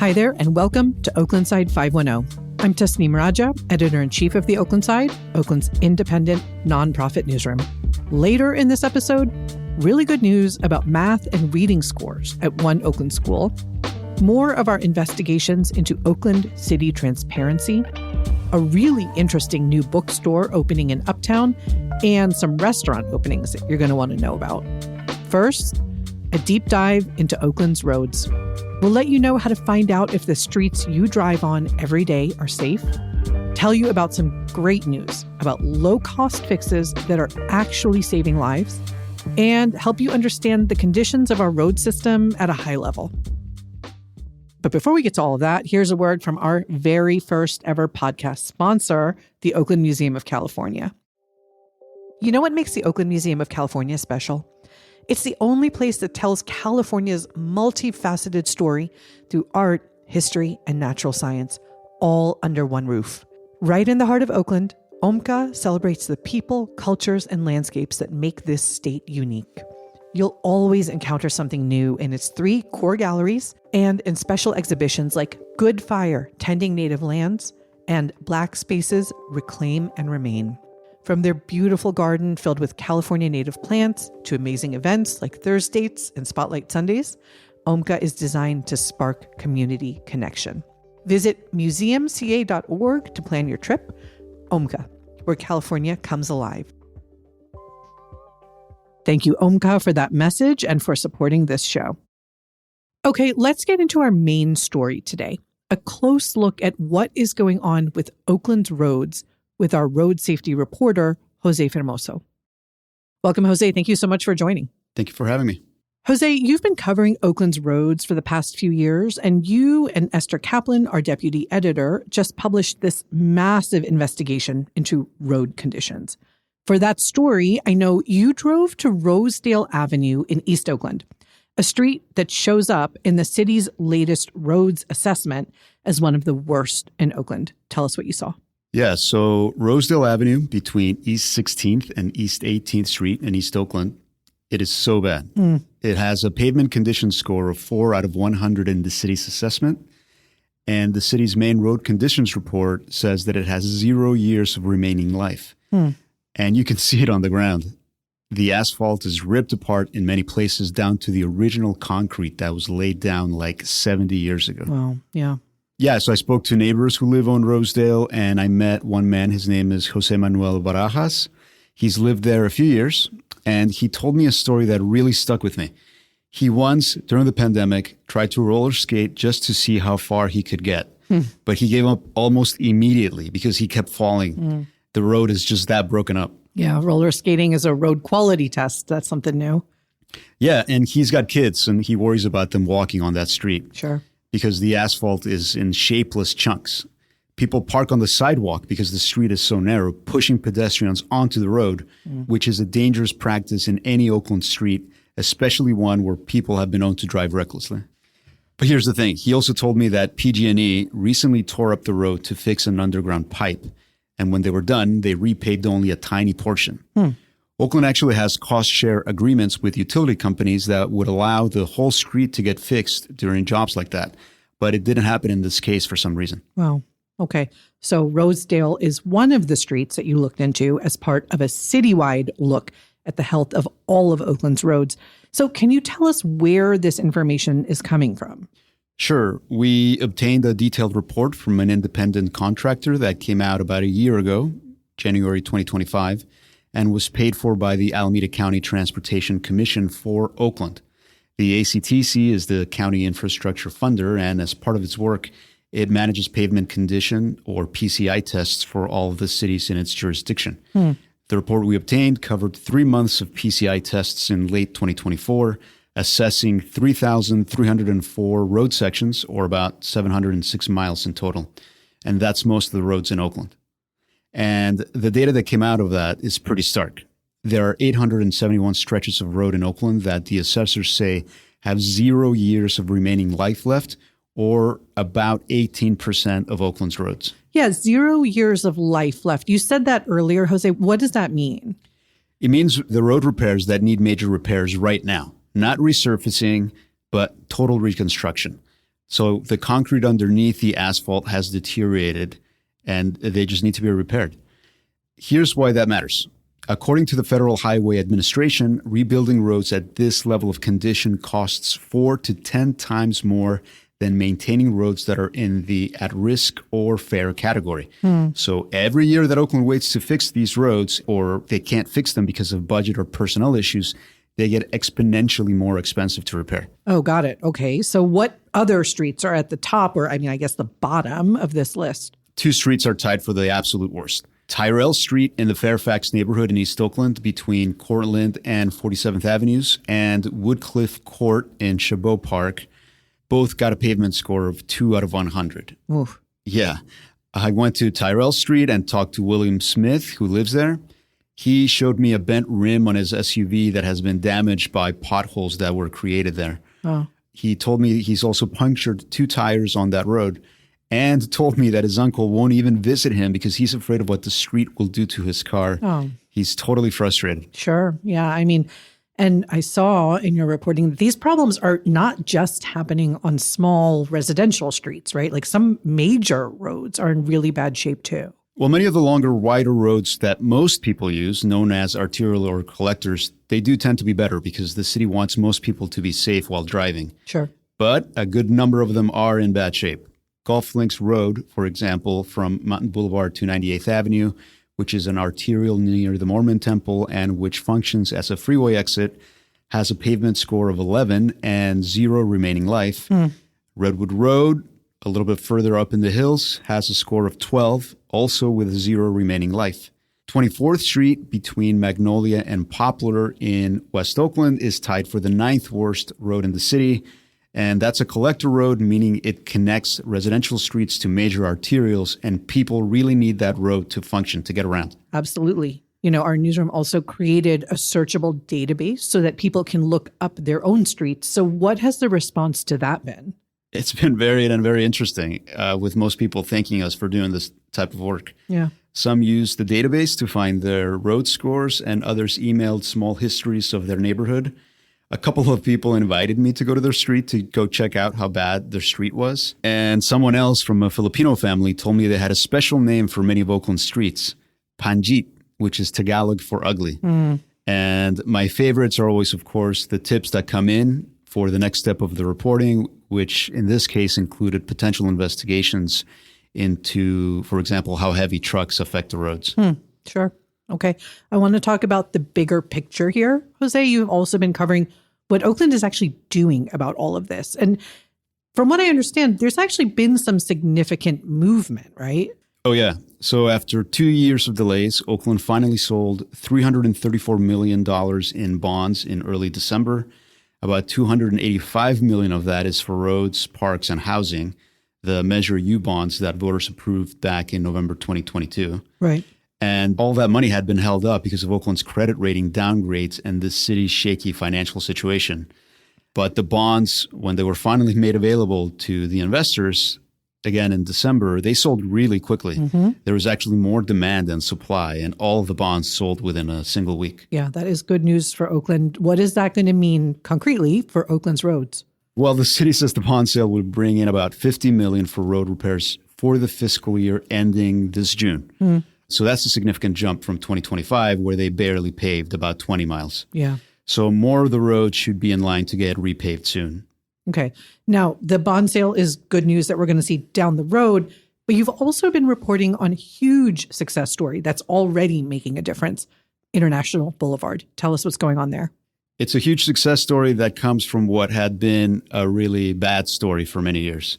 Hi there, and welcome to Oaklandside 510. I'm Tasneem Raja, editor-in-chief of the Oaklandside, Oakland's independent nonprofit newsroom. Later in this episode, really good news about math and reading scores at one Oakland school, more of our investigations into Oakland city transparency, a really interesting new bookstore opening in Uptown, and some restaurant openings that you're going to want to know about. First, a deep dive into Oakland's roads. We'll let you know how to find out if the streets you drive on every day are safe, tell you about some great news about low-cost fixes that are actually saving lives, and help you understand the conditions of our road system at a high level. But before we get to all of that, here's a word from our very first ever podcast sponsor, the Oakland Museum of California. You know what makes the Oakland Museum of California special? It's the only place that tells California's multifaceted story through art, history, and natural science, all under one roof. Right in the heart of Oakland, OMCA celebrates the people, cultures, and landscapes that make this state unique. You'll always encounter something new in its 3 core galleries and in special exhibitions like Good Fire, Tending Native Lands, and Black Spaces, Reclaim and Remain. From their beautiful garden filled with California native plants to amazing events like Thursdays and Spotlight Sundays, OMCA is designed to spark community connection. Visit museumca.org to plan your trip. OMCA, where California comes alive. Thank you, OMCA, for that message and for supporting this show. Okay, let's get into our main story today. A close look at what is going on with Oakland's roads with our road safety reporter, Jose Fermoso. Welcome, Jose. Thank you so much for joining. Thank you for having me. Jose, you've been covering Oakland's roads for the past few years, and you and Esther Kaplan, our deputy editor, just published this massive investigation into road conditions. For that story, I know you drove to Rosedale Avenue in East Oakland, a street that shows up in the city's latest roads assessment as one of the worst in Oakland. Tell us what you saw. Yeah, so Rosedale Avenue between East 16th and East 18th Street in East Oakland, it is so bad. It has a pavement condition score of 4 out of 100 in the city's assessment. And the city's main road conditions report says that it has 0 years of remaining life. And you can see it on the ground. The asphalt is ripped apart in many places down to the original concrete that was laid down like 70 years ago. Wow, yeah. Yeah, so I spoke to neighbors who live on Rosedale, and I met one man. His name is Jose Manuel Barajas. He's lived there a few years, and he told me a story that really stuck with me. He once, during the pandemic, tried to roller skate just to see how far he could get. But he gave up almost immediately because he kept falling. The road is just that broken up. Yeah, roller skating is a road quality test. That's something new. Yeah, and he's got kids, and he worries about them walking on that street. Sure. Because the asphalt is in shapeless chunks. People park on the sidewalk because the street is so narrow, pushing pedestrians onto the road, which is a dangerous practice in any Oakland street, especially one where people have been known to drive recklessly. But here's the thing. He also told me that PG&E recently tore up the road to fix an underground pipe. And when they were done, they repaved only a tiny portion. Oakland actually has cost-share agreements with utility companies that would allow the whole street to get fixed during jobs like that. But it didn't happen in this case for some reason. Wow. Okay. So Rosedale is one of the streets that you looked into as part of a citywide look at the health of all of Oakland's roads. So can you tell us where this information is coming from? Sure. We obtained a detailed report from an independent contractor that came out about a year ago, January 2025. And was paid for by the Alameda County Transportation Commission for Oakland. The ACTC is the county infrastructure funder, and as part of its work, it manages pavement condition, or PCI tests, for all of the cities in its jurisdiction. The report we obtained covered 3 months of PCI tests in late 2024, assessing 3,304 road sections, or about 706 miles in total. And that's most of the roads in Oakland. And the data that came out of that is pretty stark. There are 871 stretches of road in Oakland that the assessors say have 0 years of remaining life left, or about 18% of Oakland's roads. Yeah, 0 years of life left. You said that earlier, Jose. What does that mean? It means the road repairs that need major repairs right now, not resurfacing, but total reconstruction. So the concrete underneath the asphalt has deteriorated and they just need to be repaired. Here's why that matters. According to the Federal Highway Administration, rebuilding roads at this level of condition costs 4 to 10 times more than maintaining roads that are in the at-risk or fair category. So every year that Oakland waits to fix these roads, or they can't fix them because of budget or personnel issues, they get exponentially more expensive to repair. Oh, got it. Okay. So what other streets are at the top, or I guess the bottom of this list? 2 streets are tied for the absolute worst. Tyrell Street in the Fairfax neighborhood in East Oakland between Cortlandt and 47th Avenues, and Woodcliff Court in Chabot Park both got a pavement score of 2 out of 100. Oof. Yeah. I went to Tyrell Street and talked to William Smith, who lives there. He showed me a bent rim on his SUV that has been damaged by potholes that were created there. Oh. He told me he's also punctured 2 tires on that road, and told me that his uncle won't even visit him because he's afraid of what the street will do to his car. Oh. He's totally frustrated. Sure. Yeah. And I saw in your reporting that these problems are not just happening on small residential streets, right? Like some major roads are in really bad shape too. Well, many of the longer, wider roads that most people use, known as arterial or collectors, they do tend to be better because the city wants most people to be safe while driving. Sure. But a good number of them are in bad shape. Golf Links Road, for example, from Mountain Boulevard to 98th Avenue, which is an arterial near the Mormon Temple and which functions as a freeway exit, has a pavement score of 11 and 0 remaining life. Redwood Road, a little bit further up in the hills, has a score of 12, also with 0 remaining life. 24th Street between Magnolia and Poplar in West Oakland is tied for the 9th worst road in the city. And that's a collector road, meaning it connects residential streets to major arterials, and people really need that road to function, to get around. Absolutely. Our newsroom also created a searchable database so that people can look up their own streets. So what has the response to that been? It's been varied and very interesting, with most people thanking us for doing this type of work. Yeah. Some used the database to find their road scores, and others emailed small histories of their neighborhood. A couple of people invited me to go to their street to go check out how bad their street was. And someone else from a Filipino family told me they had a special name for many of Oakland's streets, Panjit, which is Tagalog for ugly. And my favorites are always, of course, the tips that come in for the next step of the reporting, which in this case included potential investigations into, for example, how heavy trucks affect the roads. Sure. Okay. I want to talk about the bigger picture here. Jose, you've also been covering what Oakland is actually doing about all of this. And from what I understand, there's actually been some significant movement, right? Oh, yeah. So after 2 years of delays, Oakland finally sold $334 million in bonds in early December. About $285 million of that is for roads, parks, and housing, the Measure U bonds that voters approved back in November 2022. Right. And all that money had been held up because of Oakland's credit rating downgrades and the city's shaky financial situation. But the bonds, when they were finally made available to the investors, again in December, they sold really quickly. There was actually more demand than supply, and all of the bonds sold within a single week. Yeah, that is good news for Oakland. What is that going to mean concretely for Oakland's roads? Well, the city says the bond sale would bring in about $50 million for road repairs for the fiscal year ending this June. So that's a significant jump from 2025, where they barely paved about 20 miles. Yeah. So more of the roads should be in line to get repaved soon. Okay. Now, the bond sale is good news that we're going to see down the road, but you've also been reporting on a huge success story that's already making a difference, International Boulevard. Tell us what's going on there. It's a huge success story that comes from what had been a really bad story for many years.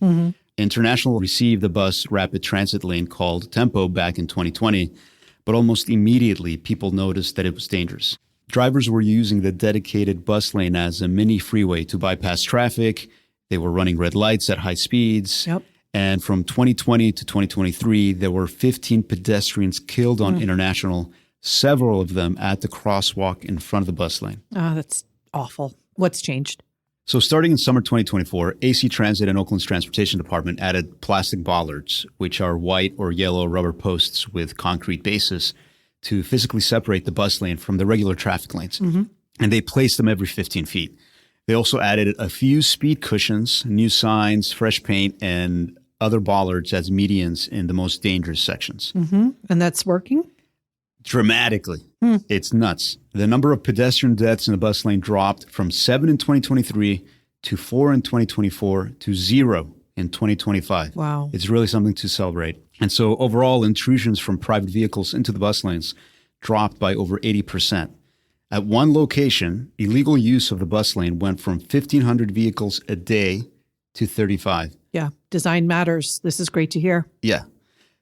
International received a bus rapid transit lane called Tempo back in 2020, but almost immediately people noticed that it was dangerous. Drivers were using the dedicated bus lane as a mini freeway to bypass traffic. They were running red lights at high speeds. Yep. And from 2020 to 2023, there were 15 pedestrians killed on International, several of them at the crosswalk in front of the bus lane. Oh, that's awful. What's changed? So starting in summer 2024, AC Transit and Oakland's Transportation Department added plastic bollards, which are white or yellow rubber posts with concrete bases, to physically separate the bus lane from the regular traffic lanes. And they placed them every 15 feet. They also added a few speed cushions, new signs, fresh paint, and other bollards as medians in the most dangerous sections. Mm-hmm. And that's working? Dramatically. It's nuts. The number of pedestrian deaths in the bus lane dropped from 7 in 2023 to 4 in 2024 to 0 in 2025. Wow. It's really something to celebrate. And so overall, intrusions from private vehicles into the bus lanes dropped by over 80%. At one location, illegal use of the bus lane went from 1,500 vehicles a day to 35. Yeah. Design matters. This is great to hear. Yeah.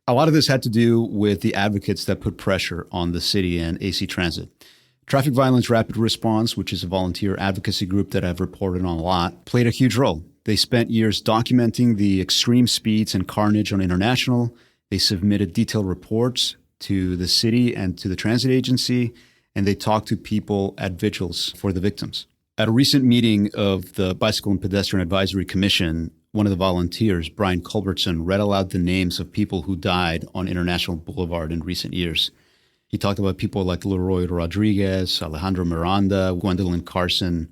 A lot of this had to do with the advocates that put pressure on the city and AC Transit. Traffic Violence Rapid Response, which is a volunteer advocacy group that I've reported on a lot, played a huge role. They spent years documenting the extreme speeds and carnage on International. They submitted detailed reports to the city and to the transit agency, and they talked to people at vigils for the victims. At a recent meeting of the Bicycle and Pedestrian Advisory Commission, one of the volunteers, Brian Culbertson, read aloud the names of people who died on International Boulevard in recent years. He talked about people like Leroy Rodriguez, Alejandro Miranda, Gwendolyn Carson,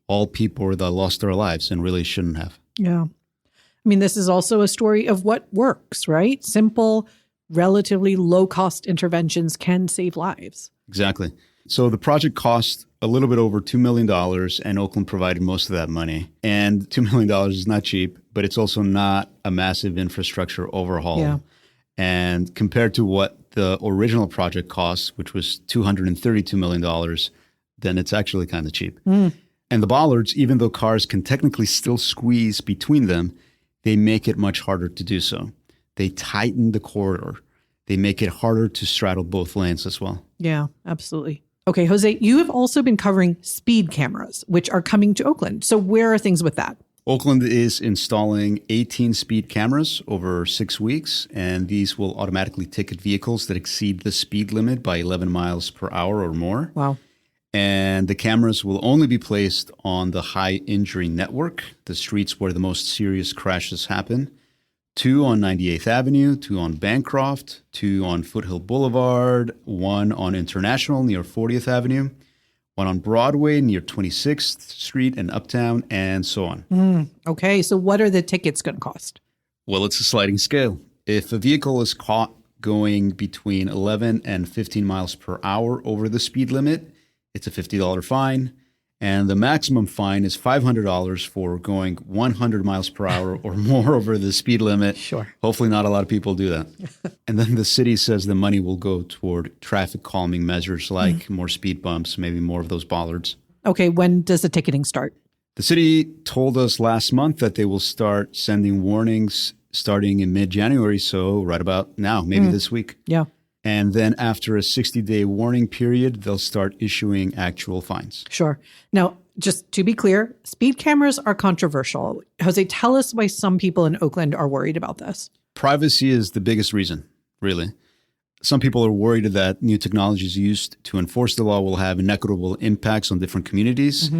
all people that lost their lives and really shouldn't have. Yeah. I mean, this is also a story of what works, right? Simple, relatively low-cost interventions can save lives. Exactly. So the project cost a little bit over $2 million, and Oakland provided most of that money. And $2 million is not cheap, but it's also not a massive infrastructure overhaul. Yeah. And compared to what the original project cost, which was $232 million, then it's actually kind of cheap. And the bollards, even though cars can technically still squeeze between them, they make it much harder to do so. They tighten the corridor. They make it harder to straddle both lanes as well. Yeah, absolutely. Okay, Jose, you have also been covering speed cameras, which are coming to Oakland. So where are things with that? Oakland is installing 18 speed cameras over 6 weeks, and these will automatically ticket vehicles that exceed the speed limit by 11 miles per hour or more. Wow. And the cameras will only be placed on the high injury network, the streets where the most serious crashes happen. 2 on 98th Avenue, 2 on Bancroft, 2 on Foothill Boulevard, 1 on International near 40th Avenue, 1 on Broadway near 26th Street and Uptown, and so on. Okay, so what are the tickets going to cost? Well, it's a sliding scale. If a vehicle is caught going between 11 and 15 miles per hour over the speed limit, it's a $50 fine. And the maximum fine is $500 for going 100 miles per hour or more over the speed limit. Sure. Hopefully not a lot of people do that. And then the city says the money will go toward traffic calming measures like more speed bumps, maybe more of those bollards. Okay, when does the ticketing start? The city told us last month that they will start sending warnings starting in mid-January, so right about now, maybe this week. Yeah. And then after a 60-day warning period, they'll start issuing actual fines. Sure. Now, just to be clear, speed cameras are controversial. Jose, tell us why some people in Oakland are worried about this. Privacy is the biggest reason, really. Some people are worried that new technologies used to enforce the law will have inequitable impacts on different communities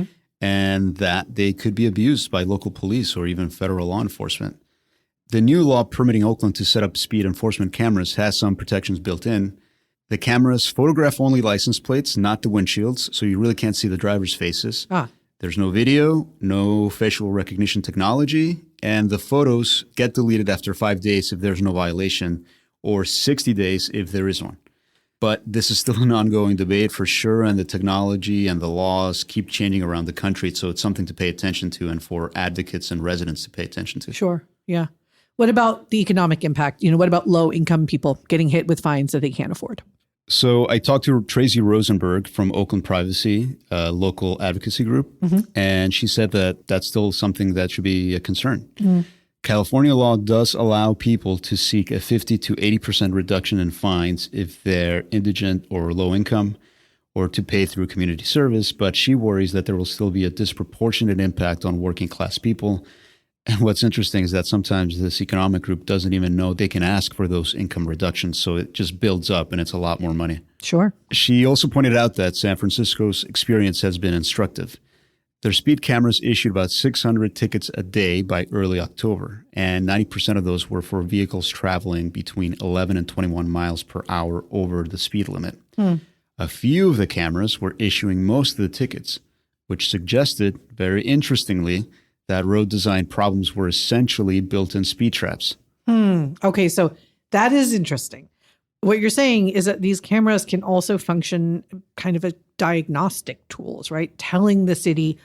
and that they could be abused by local police or even federal law enforcement. The new law permitting Oakland to set up speed enforcement cameras has some protections built in. The cameras photograph only license plates, not the windshields, so you really can't see the driver's faces. There's no video, no facial recognition technology, and the photos get deleted after 5 days if there's no violation, or 60 days if there is one. But this is still an ongoing debate for sure, and the technology and the laws keep changing around the country, so it's something to pay attention to and for advocates and residents to pay attention to. Sure, yeah. What about the economic impact? What about low-income people getting hit with fines that they can't afford? So I talked to Tracy Rosenberg from Oakland Privacy, a local advocacy group, and she said that that's still something that should be a concern. California law does allow people to seek a 50 to 80% reduction in fines if they're indigent or low income, or to pay through community service, but she worries that there will still be a disproportionate impact on working class people. And what's interesting is that sometimes this economic group doesn't even know they can ask for those income reductions. So it just builds up and it's a lot more money. Sure. She also pointed out that San Francisco's experience has been instructive. Their speed cameras issued about 600 tickets a day by early October, and 90% of those were for vehicles traveling between 11 and 21 miles per hour over the speed limit. A few of the cameras were issuing most of the tickets, which suggested, very interestingly, that road design problems were essentially built-in speed traps. Okay, so that is interesting. What you're saying is that these cameras can also function kind of as diagnostic tools, right? Telling the city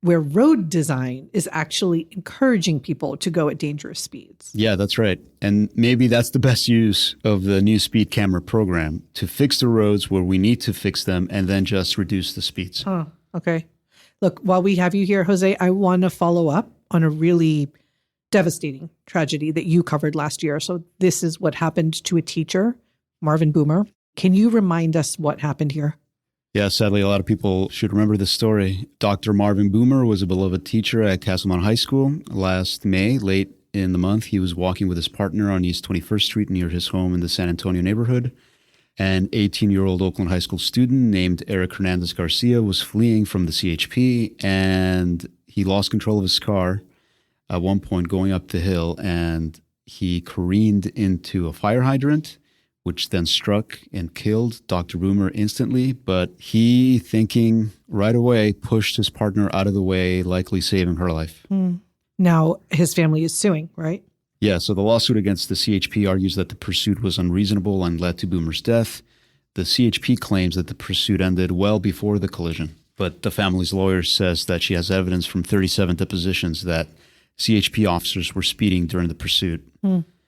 where road design is actually encouraging people to go at dangerous speeds. Yeah, that's right. And maybe that's the best use of the new speed camera program, to fix the roads where we need to fix them and then just reduce the speeds. Okay. Look, while we have you here, Jose, I want to follow up on a really devastating tragedy that you covered last year. So this is what happened to a teacher, Marvin Boomer. Can you remind us what happened here? Yeah, sadly, a lot of people should remember this story. Dr. Marvin Boomer was a beloved teacher at Castlemont High School. Last May, late in the month, he was walking with his partner on East 21st Street near his home in the San Antonio neighborhood. An 18-year-old Oakland High School student named Eric Hernandez Garcia was fleeing from the CHP, and he lost control of his car at one point going up the hill, and he careened into a fire hydrant, which then struck and killed Dr. Boomer instantly. But he, thinking right away, pushed his partner out of the way, likely saving her life. Now, his family is suing, right? Yeah, so the lawsuit against the CHP argues that the pursuit was unreasonable and led to Boomer's death. The CHP claims that the pursuit ended well before the collision, but the family's lawyer says that she has evidence from 37 depositions that CHP officers were speeding during the pursuit.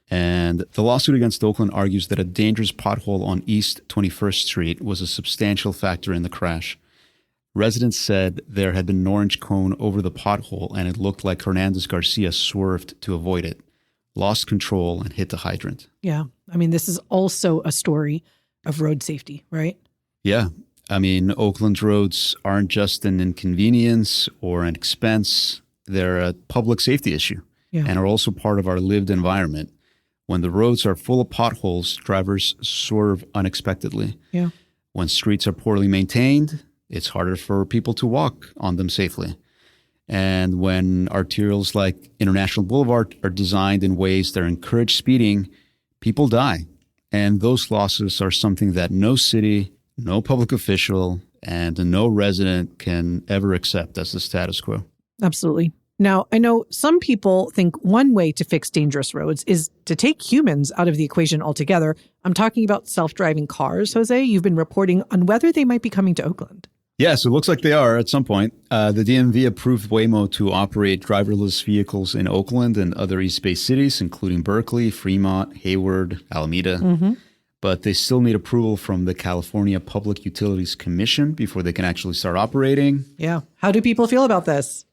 And the lawsuit against Oakland argues that a dangerous pothole on East 21st Street was a substantial factor in the crash. Residents said there had been an orange cone over the pothole, and it looked like Hernandez Garcia swerved to avoid it, lost control, and hit the hydrant. Yeah. I mean, this is also a story of road safety, right? Yeah. I mean, Oakland's roads aren't just an inconvenience or an expense. They're a public safety issue and are also part of our lived environment. When the roads are full of potholes, drivers swerve unexpectedly. Yeah. When streets are poorly maintained, it's harder for people to walk on them safely. And when arterials like International Boulevard are designed in ways that encourage speeding, people die. And those losses are something that no city, no public official, and no resident can ever accept as the status quo. Absolutely. Now, I know some people think one way to fix dangerous roads is to take humans out of the equation altogether. I'm talking about self-driving cars, Jose. You've been reporting on whether they might be coming to Oakland. Yeah, so it looks like they are at some point. The DMV approved Waymo to operate driverless vehicles in Oakland and other East Bay cities, including Berkeley, Fremont, Hayward, Alameda. But they still need approval from the California Public Utilities Commission before they can actually start operating. Yeah. How do people feel about this?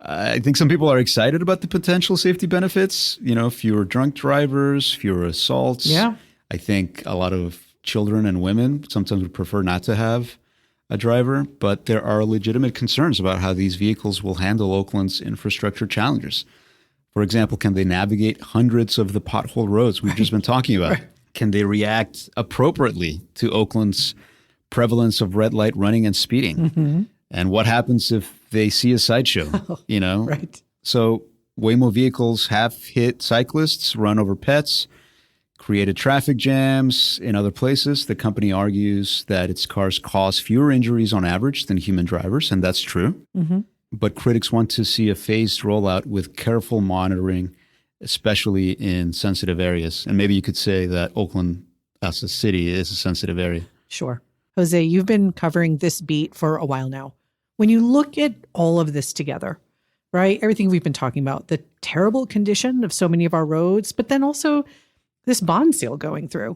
I think some people are excited about the potential safety benefits. You know, fewer drunk drivers, fewer assaults. Yeah. I think a lot of children and women sometimes would prefer not to have a driver, but there are legitimate concerns about how these vehicles will handle Oakland's infrastructure challenges. For example, can they navigate hundreds of the pothole roads we've just been talking about? Right. Can they react appropriately to Oakland's prevalence of red light running and speeding? And what happens if they see a sideshow, you know? Right. So Waymo vehicles have hit cyclists, run over pets, created traffic jams in other places. The company argues that its cars cause fewer injuries on average than human drivers, and that's true. But critics want to see a phased rollout with careful monitoring, especially in sensitive areas. And maybe you could say that Oakland as a city is a sensitive area. Sure. Jose, you've been covering this beat for a while now. When you look at all of this together, right, everything we've been talking about, the terrible condition of so many of our roads, but then also this bond sale going through,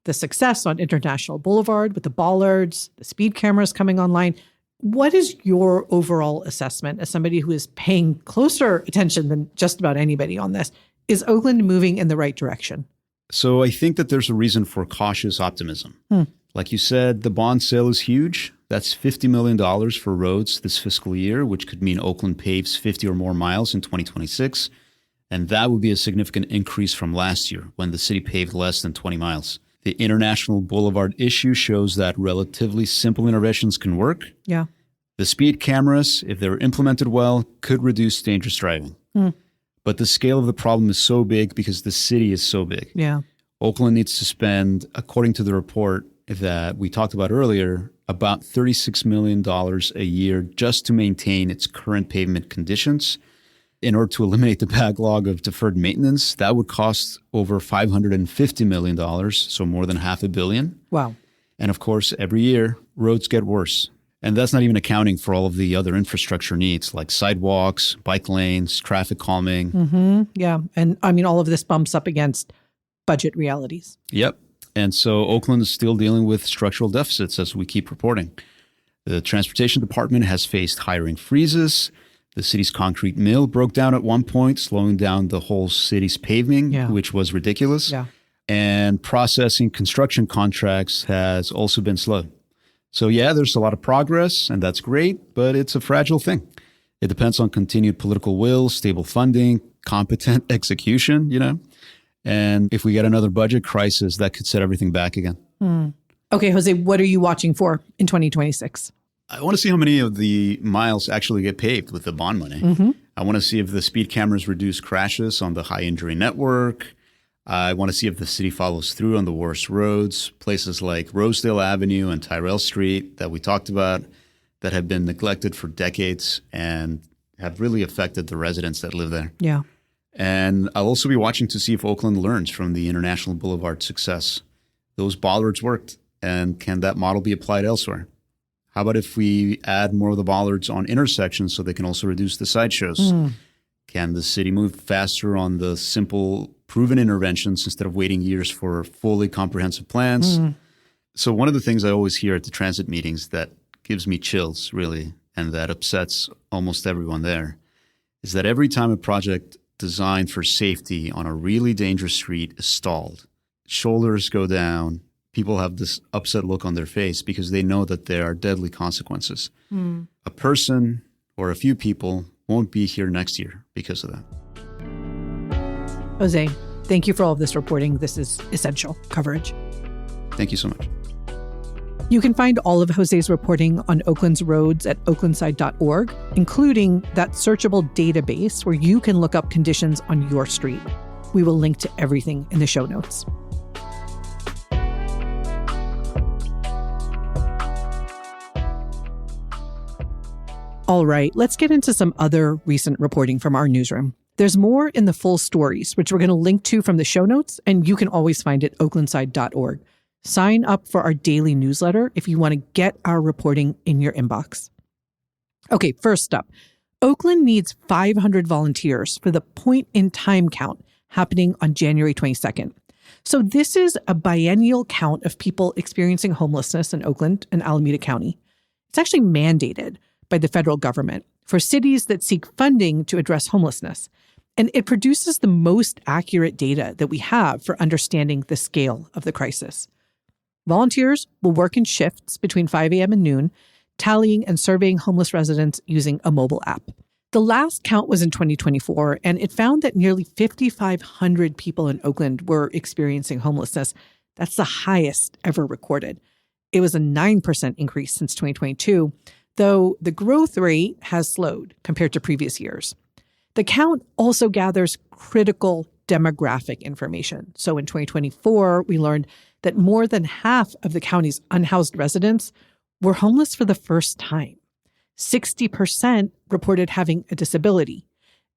the success on International Boulevard with the bollards, the speed cameras coming online, what is your overall assessment as somebody who is paying closer attention than just about anybody on this? Is Oakland moving in the right direction? So I think that there's a reason for cautious optimism. Like you said, the bond sale is huge. That's $50 million for roads this fiscal year, which could mean Oakland paves 50 or more miles in 2026. And that would be a significant increase from last year when the city paved less than 20 miles. The International Boulevard issue shows that relatively simple interventions can work. Yeah. The speed cameras, if they're implemented well, could reduce dangerous driving. But the scale of the problem is so big because the city is so big. Yeah. Oakland needs to spend, according to the report that we talked about earlier, about $36 million a year just to maintain its current pavement conditions. In order to eliminate the backlog of deferred maintenance, that would cost over $550 million, so more than $500 million. Wow. And of course, every year, roads get worse. And that's not even accounting for all of the other infrastructure needs like sidewalks, bike lanes, traffic calming. Mm-hmm. Yeah. And I mean, all of this bumps up against budget realities. Yep. And so Oakland is still dealing with structural deficits, as we keep reporting. The transportation department has faced hiring freezes. The city's concrete mill broke down at one point, slowing down the whole city's paving, which was ridiculous. Yeah. And processing construction contracts has also been slow. So yeah, there's a lot of progress, and that's great, but it's a fragile thing. It depends on continued political will, stable funding, competent execution, And if we get another budget crisis, that could set everything back again. Okay, Jose, what are you watching for in 2026? I want to see how many of the miles actually get paved with the bond money. I want to see if the speed cameras reduce crashes on the high injury network. I want to see if the city follows through on the worst roads, places like Rosedale Avenue and Tyrell Street that we talked about that have been neglected for decades and have really affected the residents that live there. Yeah. And I'll also be watching to see if Oakland learns from the International Boulevard success. Those bollards worked, and can that model be applied elsewhere? How about if we add more of the bollards on intersections so they can also reduce the sideshows? Can the city move faster on the simple, proven interventions instead of waiting years for fully comprehensive plans? So one of the things I always hear at the transit meetings that gives me chills, really, and that upsets almost everyone there, is that every time a project designed for safety on a really dangerous street is stalled, shoulders go down, people have this upset look on their face because they know that there are deadly consequences. A person or a few people won't be here next year because of that. Jose, thank you for all of this reporting. This is essential coverage. Thank you so much. You can find all of Jose's reporting on Oakland's roads at oaklandside.org, including that searchable database where you can look up conditions on your street. We will link to everything in the show notes. All right, let's get into some other recent reporting from our newsroom. There's more in the full stories, which we're going to link to from the show notes, and you can always find it at oaklandside.org. Sign up for our daily newsletter if you want to get our reporting in your inbox. Okay, first up, Oakland needs 500 volunteers for the point-in-time count happening on January 22nd. So this is a biennial count of people experiencing homelessness in Oakland and Alameda County. It's actually mandated by the federal government for cities that seek funding to address homelessness. And it produces the most accurate data that we have for understanding the scale of the crisis. Volunteers will work in shifts between 5 a.m. and noon, tallying and surveying homeless residents using a mobile app. The last count was in 2024, and it found that nearly 5,500 people in Oakland were experiencing homelessness. That's the highest ever recorded. It was a 9% increase since 2022, though the growth rate has slowed compared to previous years. The count also gathers critical demographic information. So in 2024, we learned that more than half of the county's unhoused residents were homeless for the first time. 60% reported having a disability.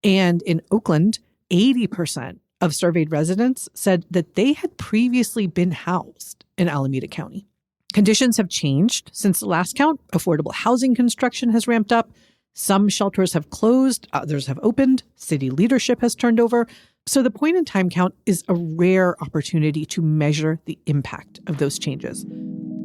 And in Oakland, 80% of surveyed residents said that they had previously been housed in Alameda County. Conditions have changed since the last count. Affordable housing construction has ramped up. Some shelters have closed, others have opened. City leadership has turned over. So the point-in-time count is a rare opportunity to measure the impact of those changes.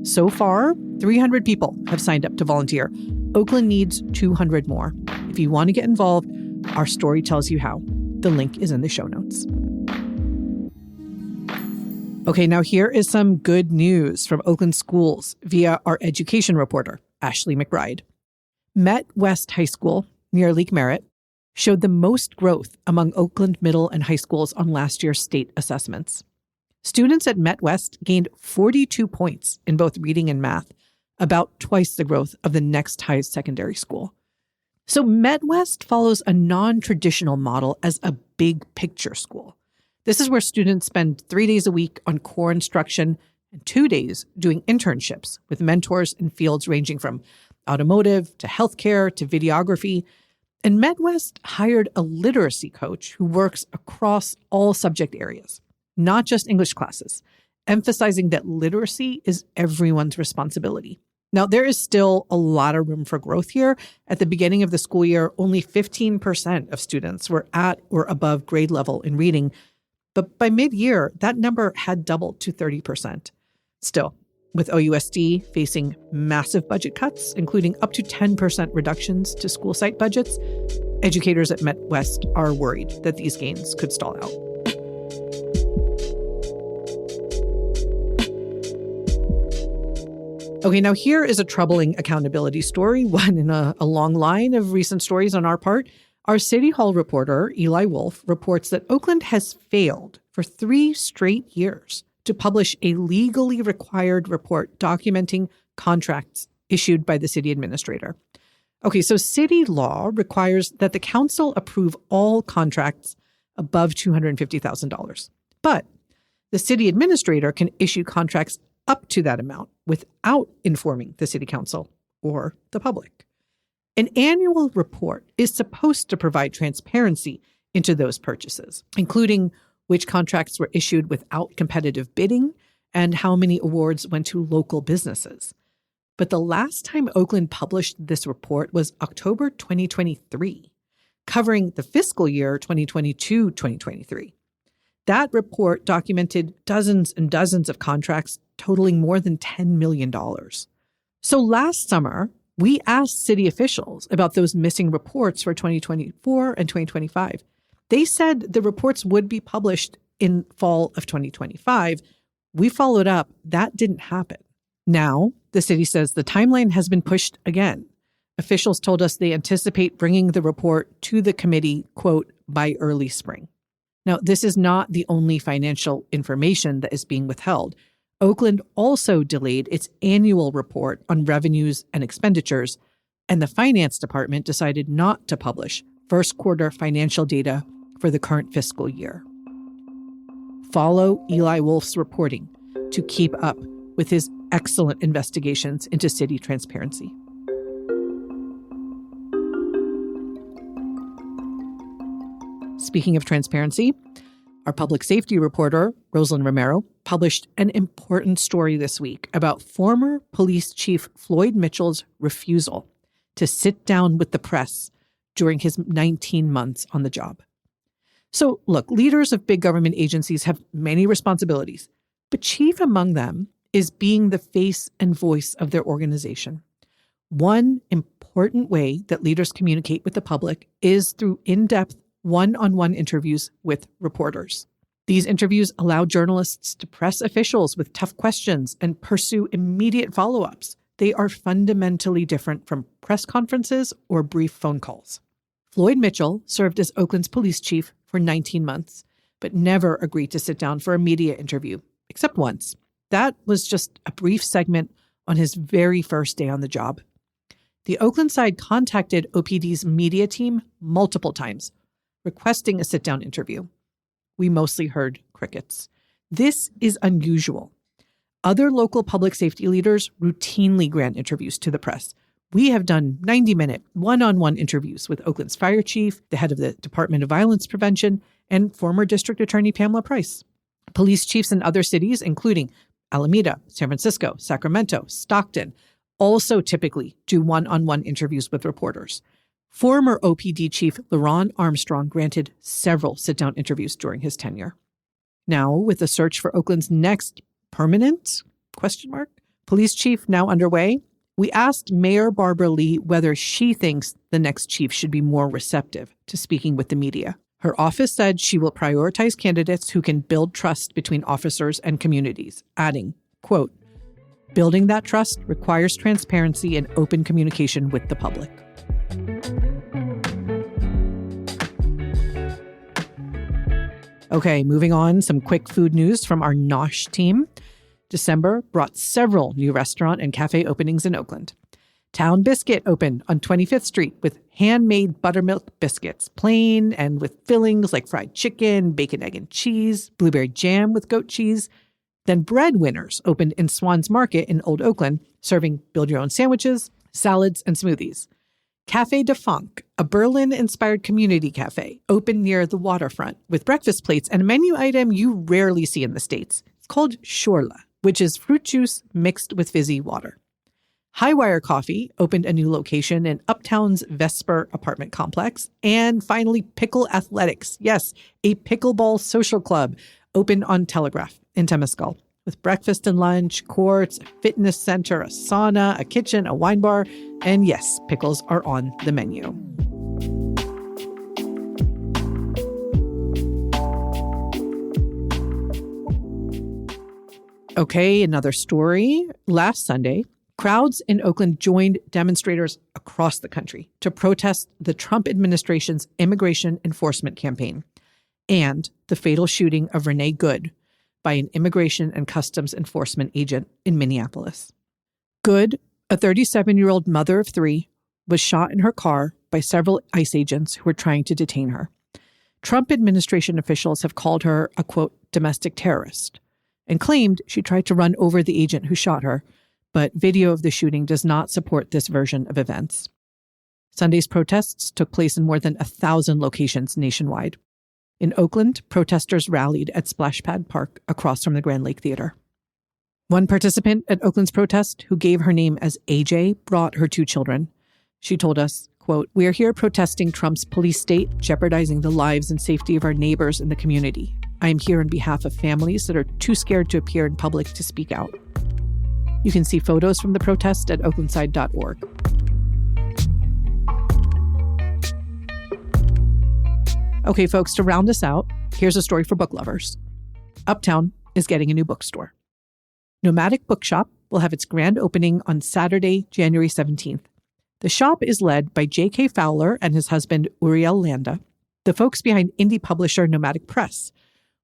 So far, 300 people have signed up to volunteer. Oakland needs 200 more. If you want to get involved, our story tells you how. The link is in the show notes. Okay, now here is some good news from Oakland schools via our education reporter, Ashley McBride. MetWest High School, near Lake Merritt, showed the most growth among Oakland middle and high schools on last year's state assessments. Students at MetWest gained 42 points in both reading and math, about twice the growth of the next highest secondary school. So MetWest follows a non-traditional model as a big picture school. This is where students spend 3 days a week on core instruction and 2 days doing internships with mentors in fields ranging from automotive to healthcare to videography. And MetWest hired a literacy coach who works across all subject areas, not just English classes, emphasizing that literacy is everyone's responsibility. Now, there is still a lot of room for growth here. At the beginning of the school year, only 15% of students were at or above grade level in reading. But by mid-year, that number had doubled to 30%. Still, with OUSD facing massive budget cuts, including up to 10% reductions to school site budgets, educators at MetWest are worried that these gains could stall out. Okay, now here is a troubling accountability story, one in a long line of recent stories on our part. Our City Hall reporter, Eli Wolf, reports that Oakland has failed for 3 straight years to publish a legally required report documenting contracts issued by the city administrator. Okay, so city law requires that the council approve all contracts above $250,000. But the city administrator can issue contracts up to that amount without informing the city council or the public. An annual report is supposed to provide transparency into those purchases, including which contracts were issued without competitive bidding and how many awards went to local businesses. But the last time Oakland published this report was October 2023, covering the fiscal year 2022-2023. That report documented dozens and dozens of contracts totaling more than $10 million. So last summer, we asked city officials about those missing reports for 2024 and 2025. They said the reports would be published in fall of 2025. We followed up. That didn't happen. Now, the city says the timeline has been pushed again. Officials told us they anticipate bringing the report to the committee, quote, by early spring. Now, this is not the only financial information that is being withheld. Oakland also delayed its annual report on revenues and expenditures, and the finance department decided not to publish first quarter financial data for the current fiscal year. Follow Eli Wolf's reporting to keep up with his excellent investigations into city transparency. Speaking of transparency, our public safety reporter, Rosalind Romero, published an important story this week about former police chief Floyd Mitchell's refusal to sit down with the press during his 19 months on the job. So, look, leaders of big government agencies have many responsibilities, but chief among them is being the face and voice of their organization. One important way that leaders communicate with the public is through in-depth one-on-one interviews with reporters. These interviews allow journalists to press officials with tough questions and pursue immediate follow-ups. They are fundamentally different from press conferences or brief phone calls. Floyd Mitchell served as Oakland's police chief for 19 months, but never agreed to sit down for a media interview, except once. That was just a brief segment on his very first day on the job. The Oaklandside contacted OPD's media team multiple times, requesting a sit-down interview. We mostly heard crickets. This is unusual. Other local public safety leaders routinely grant interviews to the press. We have done 90-minute one-on-one interviews with Oakland's fire chief, the head of the Department of Violence Prevention, and former District Attorney Pamela Price. Police chiefs in other cities, including Alameda, San Francisco, Sacramento, Stockton, also typically do one-on-one interviews with reporters. Former OPD chief LaRon Armstrong granted several sit-down interviews during his tenure. Now, with the search for Oakland's next permanent police chief now underway, we asked Mayor Barbara Lee whether she thinks the next chief should be more receptive to speaking with the media. Her office said she will prioritize candidates who can build trust between officers and communities, adding, quote, building that trust requires transparency and open communication with the public. Okay, moving on, some quick food news from our Nosh team. December brought several new restaurant and cafe openings in Oakland. Town Biscuit opened on 25th Street with handmade buttermilk biscuits, plain and with fillings like fried chicken, bacon, egg, and cheese, blueberry jam with goat cheese. Then Breadwinners opened in Swan's Market in Old Oakland, serving build-your-own sandwiches, salads, and smoothies. Café de Fonk, a Berlin-inspired community cafe, opened near the waterfront with breakfast plates and a menu item you rarely see in the States. It's called Schorle, which is fruit juice mixed with fizzy water. Highwire Coffee opened a new location in Uptown's Vesper apartment complex. And finally, Pickle Athletics. Yes, a pickleball social club opened on Telegraph in Temescal with breakfast and lunch, courts, a fitness center, a sauna, a kitchen, a wine bar, and yes, pickles are on the menu. Okay, another story. Last Sunday, crowds in Oakland joined demonstrators across the country to protest the Trump administration's immigration enforcement campaign and the fatal shooting of Renee Good by an immigration and customs enforcement agent in Minneapolis. Good, a 37-year-old mother of three, was shot in her car by several ICE agents who were trying to detain her. Trump administration officials have called her a, quote, domestic terrorist, and claimed she tried to run over the agent who shot her, but video of the shooting does not support this version of events. Sunday's protests took place in more than 1,000 locations nationwide. In Oakland, protesters rallied at Splash Pad Park across from the Grand Lake Theater. One participant at Oakland's protest, who gave her name as AJ, brought her 2 children. She told us, quote, "We are here protesting Trump's police state, jeopardizing the lives and safety of our neighbors in the community. I am here on behalf of families that are too scared to appear in public to speak out." You can see photos from the protest at oaklandside.org. Okay, folks, to round us out, here's a story for book lovers. Uptown is getting a new bookstore. Nomadic Bookshop will have its grand opening on Saturday, January 17th. The shop is led by J.K. Fowler and his husband, Uriel Landa, the folks behind indie publisher Nomadic Press,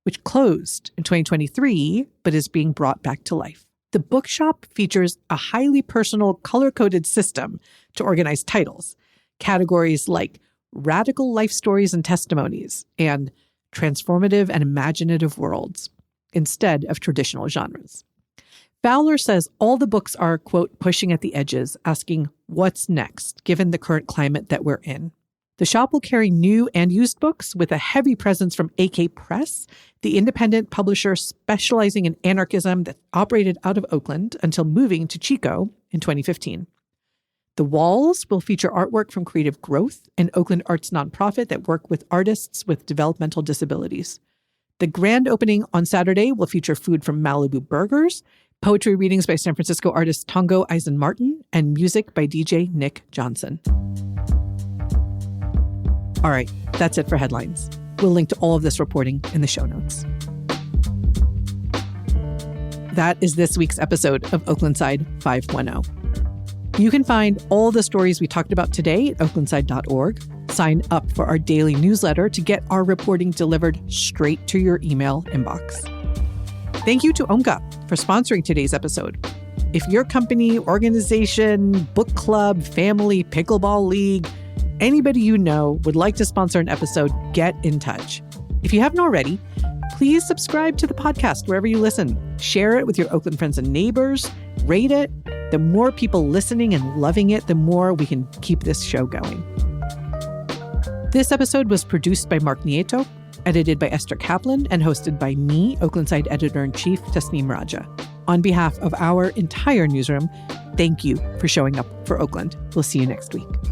which closed in 2023 but is being brought back to life. The bookshop features a highly personal, color-coded system to organize titles, categories like radical life stories and testimonies, and transformative and imaginative worlds, instead of traditional genres. Fowler says all the books are, quote, pushing at the edges, asking what's next, given the current climate that we're in. The shop will carry new and used books with a heavy presence from AK Press, the independent publisher specializing in anarchism that operated out of Oakland until moving to Chico in 2015. The walls will feature artwork from Creative Growth, an Oakland arts nonprofit that work with artists with developmental disabilities. The grand opening on Saturday will feature food from Malibu Burgers, poetry readings by San Francisco artist Tongo Eisen-Martin, and music by DJ Nick Johnson. All right, that's it for headlines. We'll link to all of this reporting in the show notes. That is this week's episode of Oaklandside 510. You can find all the stories we talked about today at oaklandside.org. Sign up for our daily newsletter to get our reporting delivered straight to your email inbox. Thank you to OMGA for sponsoring today's episode. If your company, organization, book club, family, pickleball league, anybody you know would like to sponsor an episode, get in touch. If you haven't already, please subscribe to the podcast wherever you listen. Share it with your Oakland friends and neighbors. Rate it. The more people listening and loving it, the more we can keep this show going. This episode was produced by Mark Nieto, edited by Esther Kaplan, and hosted by me, Oaklandside Editor-in-Chief Tasneem Raja. On behalf of our entire newsroom, thank you for showing up for Oakland. We'll see you next week.